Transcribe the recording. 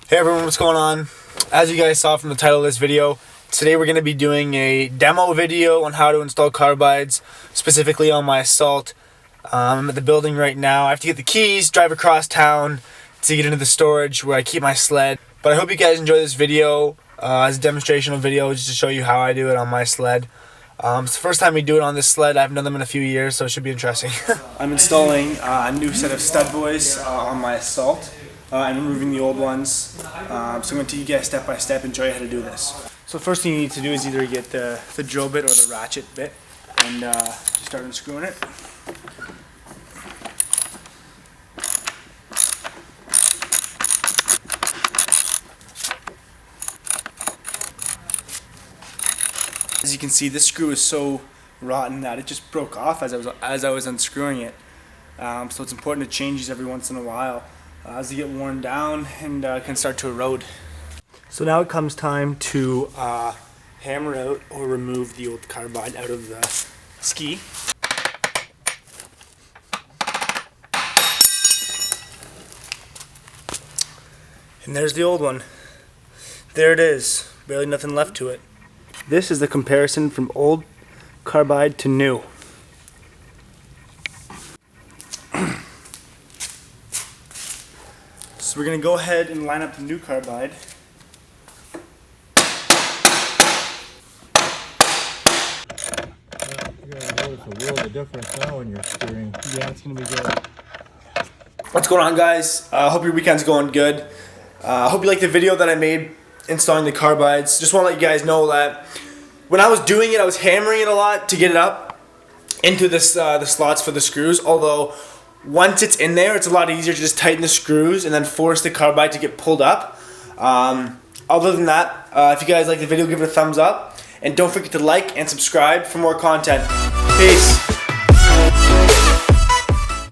Hey everyone, what's going on? As you guys saw from the title of this video, today we're going to be doing a demo video on how to install carbides, specifically on my Assault. I'm at the building right now. I have to get the keys, drive across town to get into the storage where I keep my sled. But I hope you guys enjoy this video as a demonstrational video just to show you how I do it on my sled. It's the first time we do it on this sled. I haven't done them in a few years, so it should be interesting. I'm installing a new set of stud buoys on my Assault. And removing the old ones. So I'm going to take you guys step by step and show you how to do this. So first thing you need to do is either get the drill bit or the ratchet bit and start unscrewing it. As you can see, this screw is so rotten that it just broke off as I was unscrewing it. So it's important to change these every once in a while as they get worn down and can start to erode. So now it comes time to hammer out or remove the old carbide out of the ski. And there's the old one. There it is, barely nothing left to it. This is the comparison from old carbide to new. So we're going to go ahead and line up the new carbide. You're going to notice a world of difference now when you're steering. Yeah, it's going to be good. What's going on, guys? Hope your weekend's going good. Hope you like the video that I made installing the carbides. Just want to let you guys know that when I was doing it, I was hammering it a lot to get it up into this, the slots for the screws, although once it's in there, it's a lot easier to just tighten the screws and then force the carbide to get pulled up. Other than that, if you guys like the video, give it a thumbs up. And don't forget to like and subscribe for more content. Peace.